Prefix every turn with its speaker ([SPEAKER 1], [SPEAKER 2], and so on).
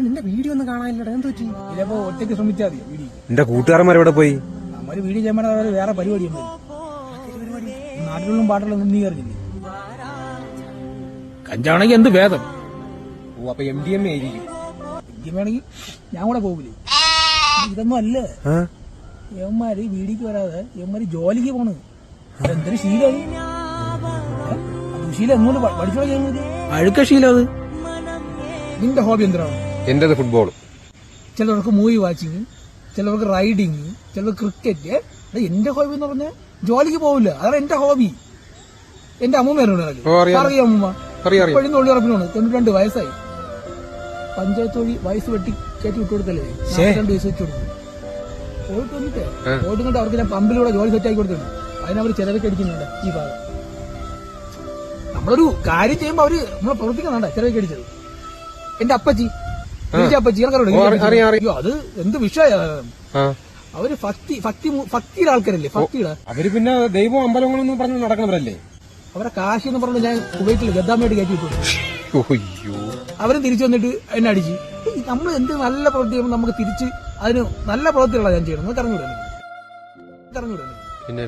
[SPEAKER 1] നിന്റെ വീഡിയോ ഒന്നും കാണാനില്ലടാ, എന്ത് പറ്റി?
[SPEAKER 2] ഇതിപ്പോ ഒറ്റയ്ക്ക് ശ്രമിച്ചാൽ മതി വീഡിയോ.
[SPEAKER 3] എന്റെ കൂട്ടുകാരന്മാരെവിടെ പോയി?
[SPEAKER 2] നമ്മള് വീഡിയോ ചെയ്യുമ്പോൾ വേറെ പരിപാടിയുണ്ട്. നാട്ടിലുള്ള പാട്ടുകളൊന്നും നീ അറിഞ്ഞില്ലേ? കഞ്ചാവണെങ്കിൽ എന്ത് ഭേദം.
[SPEAKER 1] ഓ, അപ്പൊ MDMA ആയിരിക്കും.
[SPEAKER 2] വേണമെങ്കിൽ ഞാൻ കൂടെ പോകില്ലേ? ഇതൊന്നും അല്ല. യവന്മാര് വീടിക്ക് വരാതെ യവന്മാര് ജോലിക്ക് പോണ്. എന്തൊരു ശീലമായി. ശീലം എങ്ങോട്ട് പഠിച്ചോളാം ചെയ്യുന്നത്? അഴുക്ക ശീലം അത്. നിന്റെ ഹോബി എന്തിനാണ്?
[SPEAKER 3] എന്റേത് ഫുട്ബോൾ.
[SPEAKER 2] ചിലവർക്ക് മൂവി വാച്ചിങ്, ചിലവർക്ക് റൈഡിങ്, ചിലവർക്ക് ക്രിക്കറ്റ്. എന്റെ ഹോബി എന്ന് പറഞ്ഞാൽ ജോലിക്ക് പോവില്ല. അതാണ് എന്റെ ഹോബി. എന്റെ അമ്മൂമ്മ അറിയാം. അമ്മൂമ്മ ഇപ്പോഴും തൊഴിലുറപ്പിനാണ്. 92 വയസ്സായി. പഞ്ചായത്ത് വഴി വയസ്സ് വെട്ടി കയറ്റി വിട്ടുകൊടുത്തല്ലേ? 2 വയസ്സ് വെച്ച് കൊടുക്കും. പോയിട്ട് വന്നിട്ടേ പോയിട്ട് കണ്ട് അവർക്ക് ഞാൻ പമ്പിലൂടെ ജോലി സെറ്റാക്കി കൊടുത്തിട്ടുണ്ട്. അതിനവർ ചിലവൊക്കെ അടിക്കുന്നുണ്ട്. ഈ ഭാഗം നമ്മളൊരു കാര്യം ചെയ്യുമ്പോ അവര് നമ്മളെ പ്രവർത്തിക്കുന്നുണ്ട. ചിലവൊക്കെ അടിച്ചത് എന്റെ അപ്പച്ചി അപ്പച്ചി അത് എന്ത് വിഷയ. അവര് ഭക്തിയുടെ ആൾക്കാരല്ലേ? ഭക്തിയുടെ
[SPEAKER 1] അവര് പിന്നെ ദൈവം അമ്പലങ്ങളൊന്നും പറഞ്ഞ് നടക്കുന്നവരല്ലേ?
[SPEAKER 2] അവരെ കാശി എന്ന് പറഞ്ഞ് ഞാൻ കുവൈറ്റിൽ ഗദ്ദാമയായിട്ട് കയറ്റി വിട്ടു. അവരും തിരിച്ചു വന്നിട്ട് എന്നെ അടിച്ച്. നമ്മൾ എന്ത് നല്ല പ്രവൃത്തി ചെയ്യുമ്പോൾ നമുക്ക് തിരിച്ച് അതിന് നല്ല പ്രവൃത്തികളാണ് ഞാൻ ചെയ്യണം. നമുക്ക് അറിഞ്ഞൂടല്ലേ?
[SPEAKER 3] പിന്നെ